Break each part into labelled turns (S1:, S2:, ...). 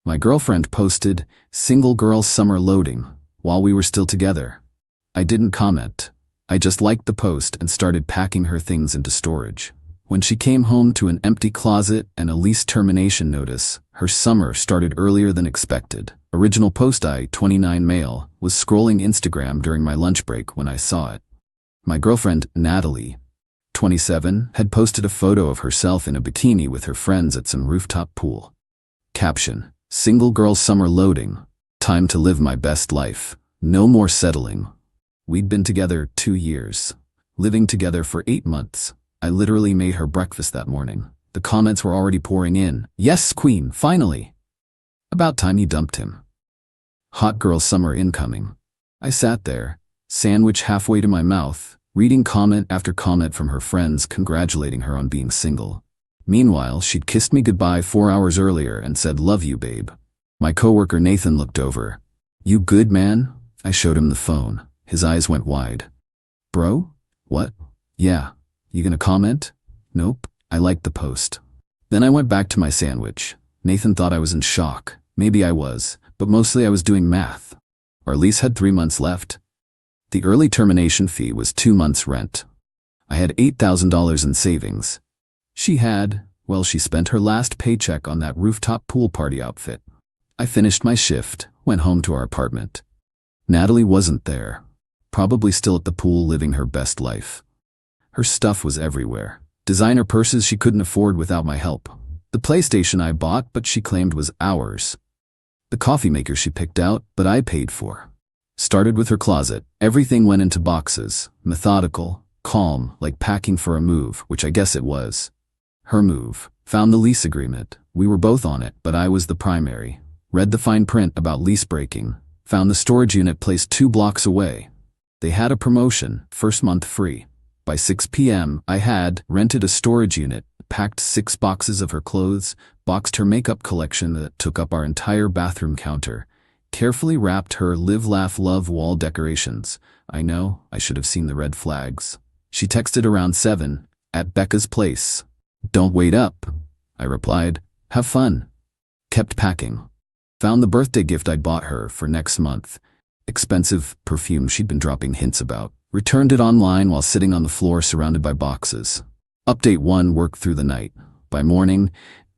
S1: My girlfriend posted, "Single girl summer loading," while we were still together. I didn't comment. I just liked the post and started packing her things into storage. When she came home to an empty closet and a lease termination notice, her summer started earlier than expected. Original post I, 29 male, was scrolling Instagram during my lunch break when I saw it. My girlfriend, Natalie, 27, had posted a photo of herself in a bikini with her friends at some rooftop pool. Caption: "Single girl summer loading. Time to live my best life. No more settling." We'd been together 2 years, living together for 8 months. I literally made her breakfast that morning. The comments were already pouring in. "Yes, queen, finally." About time you dumped him. Hot girl summer incoming. I sat there, sandwich halfway to my mouth, reading comment after comment from her friends congratulating her on being single. Meanwhile, she'd kissed me goodbye 4 hours earlier and said, "Love you, babe." My coworker Nathan looked over. "You good, man?" I showed him the phone. His eyes went wide. "Bro? What? Yeah. You gonna comment?" "Nope." I liked the post. Then I went back to my sandwich. Nathan thought I was in shock. Maybe I was, but mostly I was doing math. Our lease had 3 months left. The early termination fee was 2 months' rent. I had $8,000 in savings. She spent her last paycheck on that rooftop pool party outfit. I finished my shift, went home to our apartment. Natalie wasn't there. Probably still at the pool living her best life. Her stuff was everywhere. Designer purses she couldn't afford without my help. The PlayStation I bought but she claimed was ours. The coffee maker she picked out but I paid for. Started with her closet. Everything went into boxes. Methodical, calm, like packing for a move, which I guess it was. Her move. Found the lease agreement. We were both on it, but I was the primary. Read the fine print about lease breaking. Found the storage unit placed 2 blocks away. They had a promotion, first month free. By 6 p.m., I had rented a storage unit, packed 6 boxes of her clothes, boxed her makeup collection that took up our entire bathroom counter, carefully wrapped her live, laugh, love wall decorations. I know, I should have seen the red flags. She texted around 7, "At Becca's place." "Don't wait up," I replied. "Have fun." Kept packing. Found the birthday gift I'd bought her for next month. Expensive perfume she'd been dropping hints about. Returned it online while sitting on the floor surrounded by boxes. Update 1 worked through the night. By morning,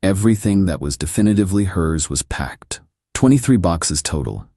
S1: everything that was definitively hers was packed. 23 boxes total.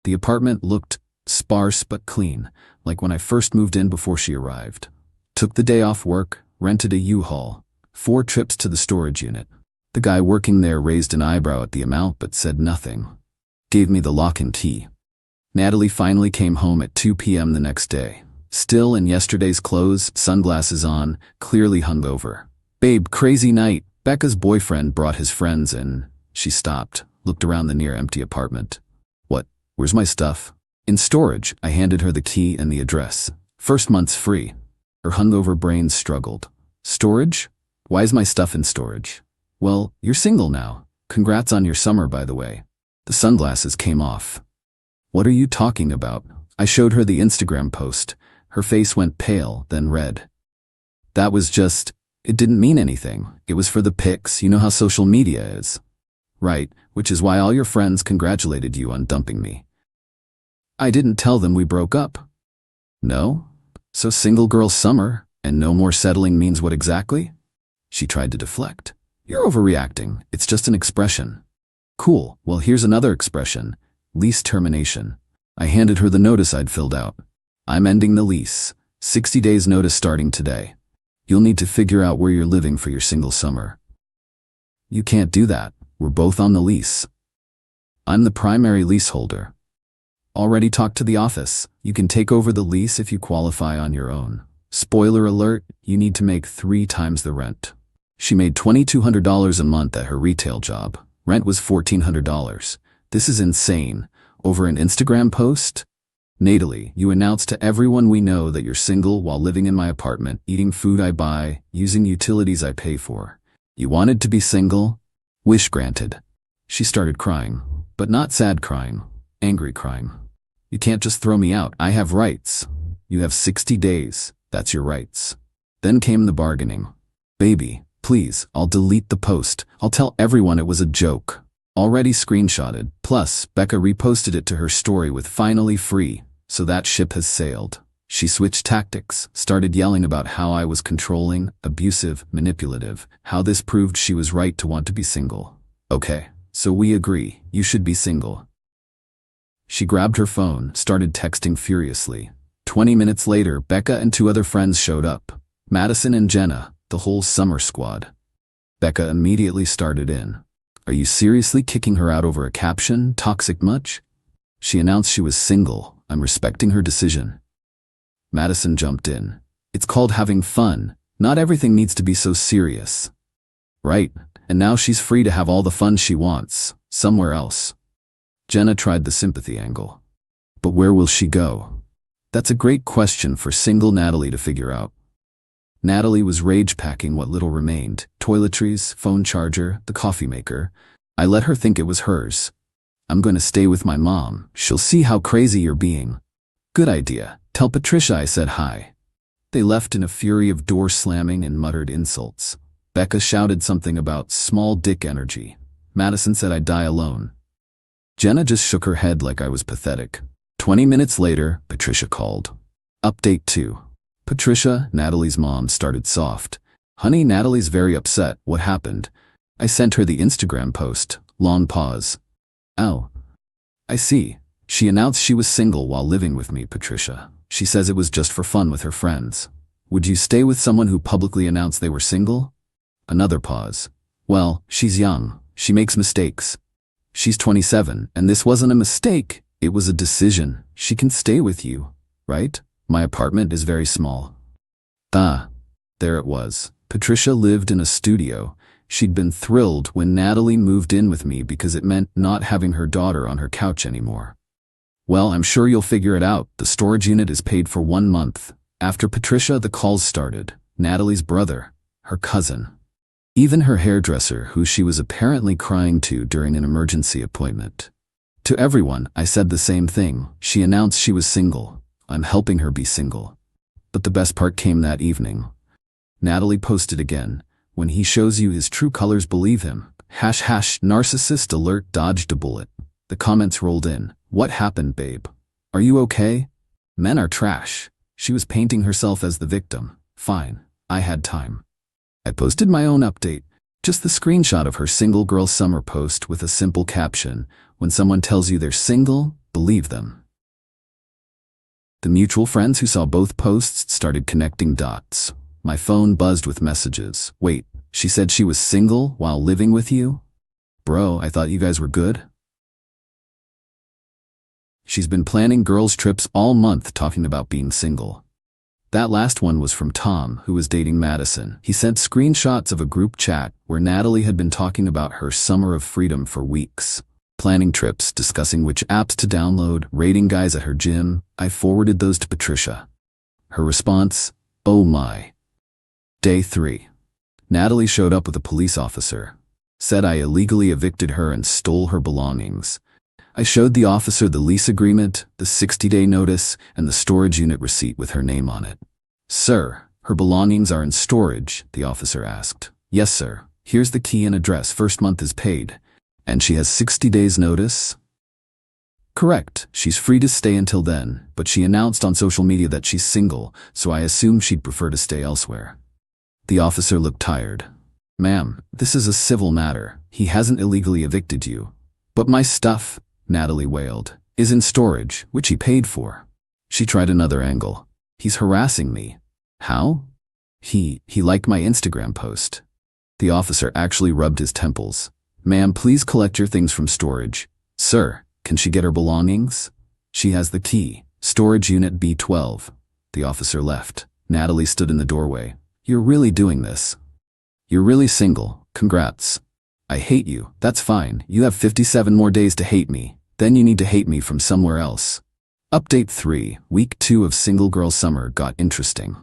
S1: The apartment looked sparse but clean, like when I first moved in before she arrived. Took the day off work, rented a U-Haul. 4 trips to the storage unit. The guy working there raised an eyebrow at the amount but said nothing. Gave me the lock and key. Natalie finally came home at 2 p.m. the next day. Still in yesterday's clothes, sunglasses on, clearly hungover. "Babe, crazy night." Becca's boyfriend brought his friends in. She stopped, looked around the near-empty apartment. "What? Where's my stuff?" "In storage." I handed her the key and the address. "First month's free." Her hungover brain struggled. "Storage? Why is my stuff in storage?" "Well, you're single now. Congrats on your summer, by the way." The sunglasses came off. "What are you talking about?" I showed her the Instagram post. Her face went pale, then red. "That was just, it didn't mean anything. It was for the pics, you know how social media is." "Right, which is why all your friends congratulated you on dumping me." "I didn't tell them we broke up." "No? So single girl summer, and no more settling means what exactly?" She tried to deflect. "You're overreacting. It's just an expression." "Cool, well here's another expression. Lease termination." I handed her the notice I'd filled out. "I'm ending the lease. 60 days notice starting today. You'll need to figure out where you're living for your single summer." "You can't do that. We're both on the lease." "I'm the primary leaseholder." "Already talked to the office. You can take over the lease if you qualify on your own. Spoiler alert, you need to make 3 times the rent." She made $2,200 a month at her retail job. Rent was $1,400. This is insane. Over an Instagram post? "Natalie, you announced to everyone we know that you're single while living in my apartment, eating food I buy, using utilities I pay for. You wanted to be single? Wish granted." She started crying, but not sad crying, angry crying. "You can't just throw me out. I have rights. You have 60 days. That's your rights." Then came the bargaining. "Baby, please, I'll delete the post. I'll tell everyone it was a joke." Already screenshotted. Plus, Becca reposted it to her story with "finally free," so that ship has sailed. She switched tactics, started yelling about how I was controlling, abusive, manipulative, how this proved she was right to want to be single. Okay, so we agree, you should be single. She grabbed her phone, started texting furiously. 20 minutes later, Becca and 2 other friends showed up. Madison and Jenna, the whole summer squad. Becca immediately started in. Are you seriously kicking her out over a caption? Toxic much? She announced she was single. I'm respecting her decision. Madison jumped in. It's called having fun. Not everything needs to be so serious. Right, and now she's free to have all the fun she wants, somewhere else. Jenna tried the sympathy angle. But where will she go? That's a great question for single Natalie to figure out. Natalie was rage-packing what little remained. Toiletries, phone charger, the coffee maker. I let her think it was hers. I'm going to stay with my mom. She'll see how crazy you're being. Good idea. Tell Patricia I said hi. They left in a fury of door slamming and muttered insults. Becca shouted something about small dick energy. Madison said I'd die alone. Jenna just shook her head like I was pathetic. 20 minutes later, Patricia called. Update 2. Patricia, Natalie's mom, started soft. Honey, Natalie's very upset. What happened? I sent her the Instagram post. Long pause. Oh. I see. She announced she was single while living with me, Patricia. She says it was just for fun with her friends. Would you stay with someone who publicly announced they were single? Another pause. Well, she's young. She makes mistakes. She's 27, and this wasn't a mistake. It was a decision. She can stay with you, right? My apartment is very small. There it was. Patricia lived in a studio. She'd been thrilled when Natalie moved in with me because it meant not having her daughter on her couch anymore. Well, I'm sure you'll figure it out. The storage unit is paid for 1 month. After Patricia, the calls started. Natalie's brother, her cousin, even her hairdresser, who she was apparently crying to during an emergency appointment. To everyone, I said the same thing. She announced she was single. I'm helping her be single. But the best part came that evening. Natalie posted again. When he shows you his true colors, believe him. # narcissist alert, dodged a bullet. The comments rolled in. What happened, babe? Are you okay? Men are trash. She was painting herself as the victim. Fine, I had time. I posted my own update. Just the screenshot of her single girl summer post with a simple caption. When someone tells you they're single, believe them. The mutual friends who saw both posts started connecting dots. My phone buzzed with messages. Wait, she said she was single while living with you? Bro, I thought you guys were good. She's been planning girls' trips all month talking about being single. That last one was from Tom, who was dating Madison. He sent screenshots of a group chat where Natalie had been talking about her summer of freedom for weeks. Planning trips, discussing which apps to download, rating guys at her gym. I forwarded those to Patricia. Her response, oh my. Day 3. Natalie showed up with a police officer. Said I illegally evicted her and stole her belongings. I showed the officer the lease agreement, the 60-day notice, and the storage unit receipt with her name on it. Sir, her belongings are in storage, the officer asked. Yes, sir. Here's the key and address. First month is paid. And she has 60 days notice? Correct. She's free to stay until then, but she announced on social media that she's single, so I assume she'd prefer to stay elsewhere. The officer looked tired. Ma'am, this is a civil matter. He hasn't illegally evicted you. But my stuff, Natalie wailed, is in storage, which he paid for. She tried another angle. He's harassing me. How? He liked my Instagram post. The officer actually rubbed his temples. Ma'am, please collect your things from storage. Sir, can she get her belongings? She has the key. Storage unit B12. The officer left. Natalie stood in the doorway. You're really doing this. You're really single. Congrats. I hate you. That's fine. You have 57 more days to hate me. Then you need to hate me from somewhere else. Update 3. Week 2 of Single Girl Summer got interesting.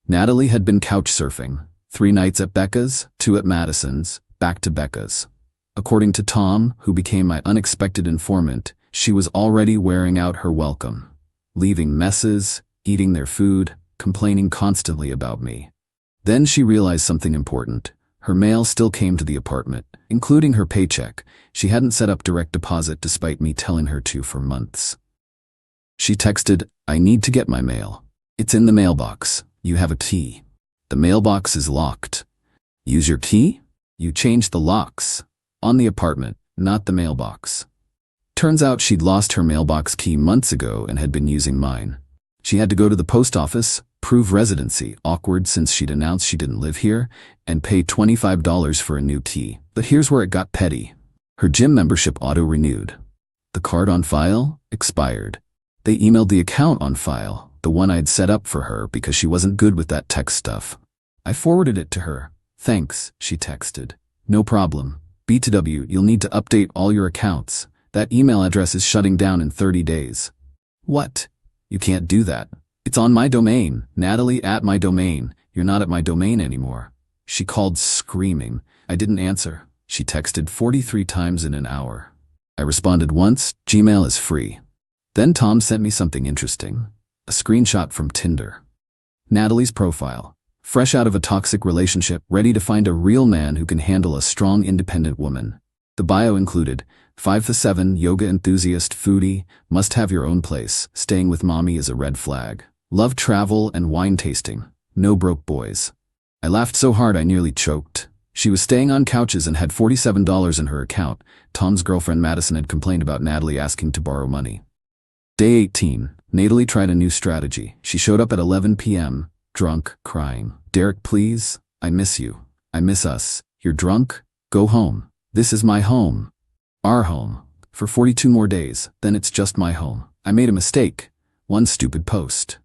S1: Natalie had been couch surfing. 3 nights at Becca's, 2 at Madison's, back to Becca's. According to Tom, who became my unexpected informant, she was already wearing out her welcome. Leaving messes, eating their food, complaining constantly about me. Then she realized something important. Her mail still came to the apartment, including her paycheck. She hadn't set up direct deposit despite me telling her to for months. She texted, "I need to get my mail. It's in the mailbox. You have a key. The mailbox is locked. Use your key? You changed the locks. On the apartment, not the mailbox." Turns out she'd lost her mailbox key months ago and had been using mine. She had to go to the post office, prove residency, awkward since she'd announced she didn't live here, and pay $25 for a new key. But here's where it got petty. Her gym membership auto-renewed. The card on file expired. They emailed the account on file, the one I'd set up for her because she wasn't good with that tech stuff. I forwarded it to her. "Thanks," she texted. "No problem. BTW, you'll need to update all your accounts. That email address is shutting down in 30 days. "What? You can't do that. It's on my domain. Natalie at my domain. You're not at my domain anymore." She called screaming. I didn't answer. She texted 43 times in an hour. I responded once, "Gmail is free." Then Tom sent me something interesting. A screenshot from Tinder. Natalie's profile. Fresh out of a toxic relationship, ready to find a real man who can handle a strong, independent woman. The bio included, 5'7", yoga enthusiast, foodie, must have your own place, staying with mommy is a red flag. Love travel and wine tasting. No broke boys. I laughed so hard I nearly choked. She was staying on couches and had $47 in her account. Tom's girlfriend Madison had complained about Natalie asking to borrow money. Day 18. Natalie tried a new strategy. She showed up at 11 p.m., drunk, crying. "Derek, please, I miss you. I miss us. You're drunk? Go home. This is my home. Our home. For 42 more days, then it's just my home. I made a mistake. One stupid post."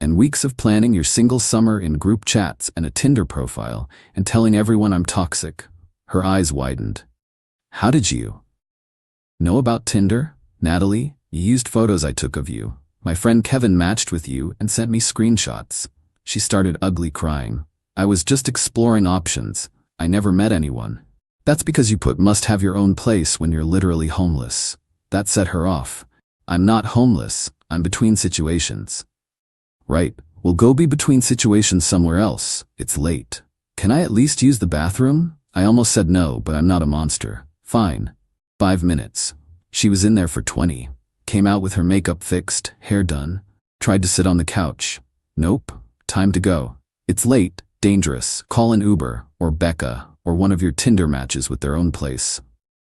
S1: And weeks of planning your single summer in group chats and a Tinder profile and telling everyone I'm toxic. Her eyes widened. "How did you know about Tinder, Natalie? You used photos I took of you. My friend Kevin matched with you and sent me screenshots." She started ugly crying. "I was just exploring options. I never met anyone." "That's because you put must have your own place when you're literally homeless." That set her off. "I'm not homeless. I'm between situations." "Right. Well, go be between situations somewhere else. It's late. Can I at least use the bathroom?" I almost said no, but I'm not a monster. "Fine." 5 minutes. She was in there for 20. Came out with her makeup fixed, hair done. Tried to sit on the couch. "Nope. Time to go. It's late, dangerous. Call an Uber, or Becca, or one of your Tinder matches with their own place."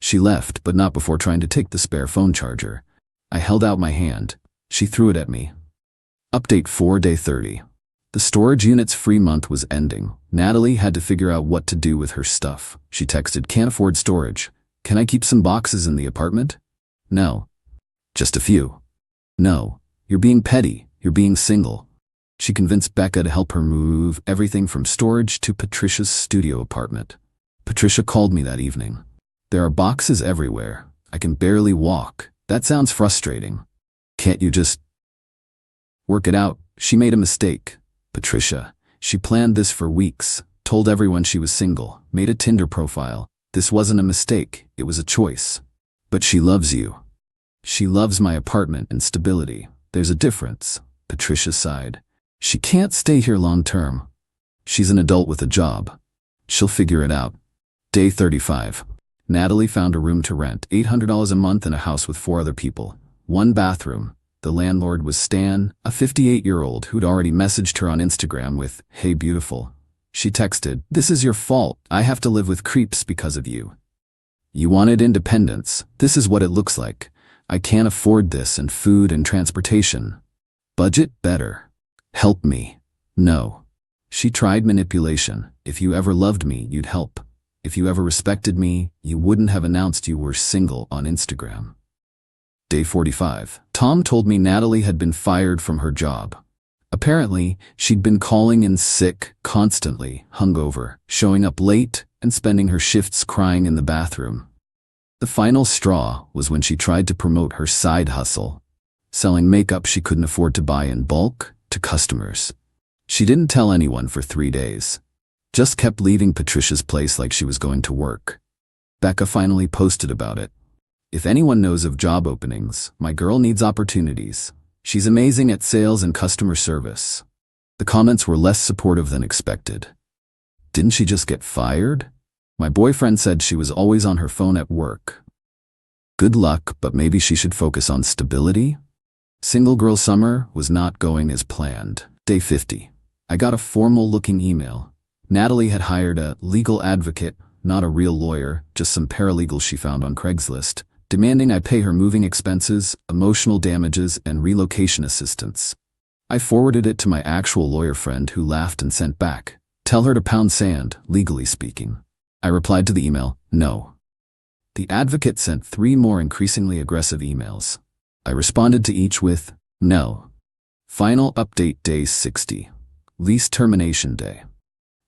S1: She left, but not before trying to take the spare phone charger. I held out my hand. She threw it at me. Update 4, day 30. The storage unit's free month was ending. Natalie had to figure out what to do with her stuff. She texted, "Can't afford storage. Can I keep some boxes in the apartment?" "No." "Just a few." "No. You're being petty. You're being single." She convinced Becca to help her move everything from storage to Patricia's studio apartment. Patricia called me that evening. "There are boxes everywhere. I can barely walk. That sounds frustrating. Can't you just work it out?" She made a mistake. Patricia. She planned this for weeks, told everyone she was single, made a Tinder profile. This wasn't a mistake, it was a choice. "But she loves you." "She loves my apartment and stability. There's a difference." Patricia sighed. "She can't stay here long term. She's an adult with a job. She'll figure it out." Day 35. Natalie found a room to rent, $800 a month in a house with 4 other people. 1 bathroom. The landlord was Stan, a 58-year-old who'd already messaged her on Instagram with, "Hey beautiful." She texted, "This is your fault. I have to live with creeps because of you. You wanted independence. This is what it looks like. I can't afford this and food and transportation. Budget better. Help me." No. She tried manipulation. "If you ever loved me, you'd help. If you ever respected me, you wouldn't have announced you were single on Instagram." Day 45. Tom told me Natalie had been fired from her job. Apparently, she'd been calling in sick, constantly, hungover, showing up late, and spending her shifts crying in the bathroom. The final straw was when she tried to promote her side hustle, selling makeup she couldn't afford to buy in bulk to customers. She didn't tell anyone for 3 days. Just kept leaving Patricia's place like she was going to work. Becca finally posted about it. "If anyone knows of job openings, my girl needs opportunities. She's amazing at sales and customer service." The comments were less supportive than expected. Didn't she just get fired? My boyfriend said she was always on her phone at work. Good luck, but maybe she should focus on stability? Single girl summer was not going as planned. Day 50. I got a formal-looking email. Natalie had hired a legal advocate, not a real lawyer, just some paralegal she found on Craigslist, demanding I pay her moving expenses, emotional damages, and relocation assistance. I forwarded it to my actual lawyer friend who laughed and sent back, "Tell her to pound sand, legally speaking." I replied to the email, "No." The advocate sent 3 more increasingly aggressive emails. I responded to each with, "No." Final update day 60. Lease termination day.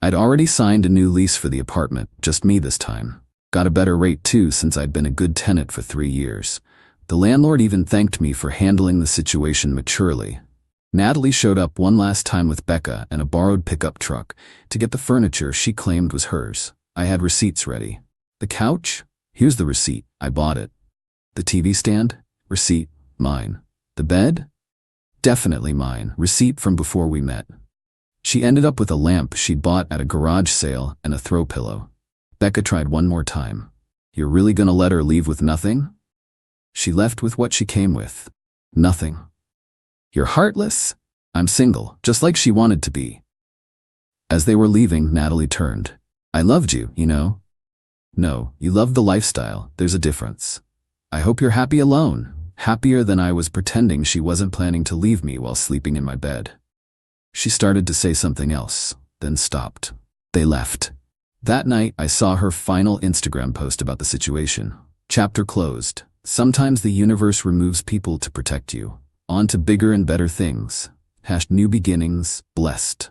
S1: I'd already signed a new lease for the apartment, just me this time. Got a better rate too since I'd been a good tenant for 3 years. The landlord even thanked me for handling the situation maturely. Natalie showed up one last time with Becca and a borrowed pickup truck to get the furniture she claimed was hers. I had receipts ready. The couch? Here's the receipt. I bought it. The TV stand? Receipt. Mine. The bed? Definitely mine. Receipt from before we met. She ended up with a lamp she'd bought at a garage sale and a throw pillow. Becca tried one more time. "You're really gonna let her leave with nothing?" She left with what she came with. Nothing. "You're heartless." "I'm single, just like she wanted to be." As they were leaving, Natalie turned. "I loved you, you know." "No, you loved the lifestyle. There's a difference. I hope you're happy alone." Happier than I was pretending she wasn't planning to leave me while sleeping in my bed. She started to say something else, then stopped. They left. That night, I saw her final Instagram post about the situation. Chapter closed. Sometimes the universe removes people to protect you. On to bigger and better things. #new beginnings, blessed.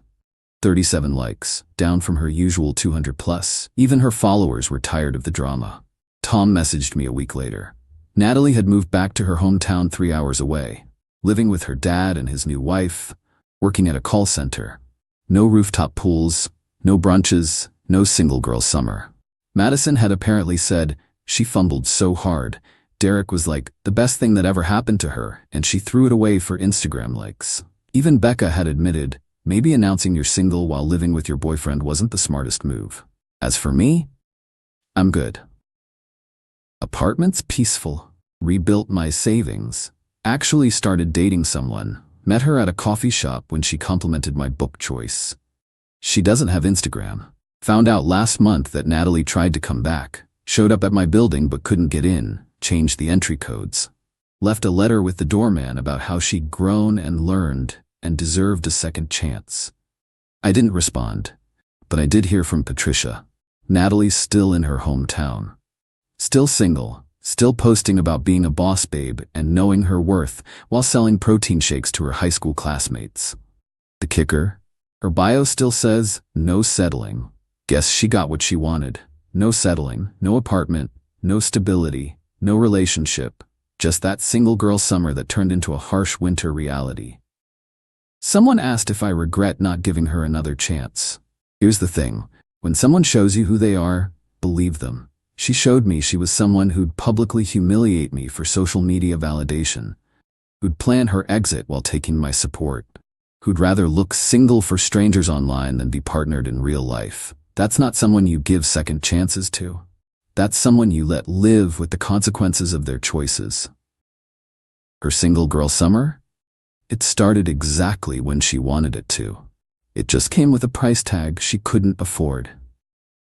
S1: 37 likes, down from her usual 200 plus. Even her followers were tired of the drama. Tom messaged me a week later. Natalie had moved back to her hometown 3 hours away, living with her dad and his new wife, working at a call center. No rooftop pools, no brunches, no single girl summer. Madison had apparently said, "She fumbled so hard. Derek was like, the best thing that ever happened to her, and she threw it away for Instagram likes." Even Becca had admitted, maybe announcing you're single while living with your boyfriend wasn't the smartest move. As for me, I'm good. Apartments peaceful. Rebuilt my savings. Actually started dating someone. Met her at a coffee shop when she complimented my book choice. She doesn't have Instagram. Found out last month that Natalie tried to come back. Showed up at my building but couldn't get in. Changed the entry codes. Left a letter with the doorman about how she'd grown and learned and deserved a second chance. I didn't respond, but I did hear from Patricia. Natalie's still in her hometown. Still single, still posting about being a boss babe and knowing her worth while selling protein shakes to her high school classmates. The kicker? Her bio still says, no settling. Guess she got what she wanted. No settling, no apartment, no stability, no relationship. Just that single girl summer that turned into a harsh winter reality. Someone asked if I regret not giving her another chance. Here's the thing. When someone shows you who they are, believe them. She showed me she was someone who'd publicly humiliate me for social media validation, who'd plan her exit while taking my support, who'd rather look single for strangers online than be partnered in real life. That's not someone you give second chances to. That's someone you let live with the consequences of their choices. Her single girl summer? It started exactly when she wanted it to. It just came with a price tag she couldn't afford.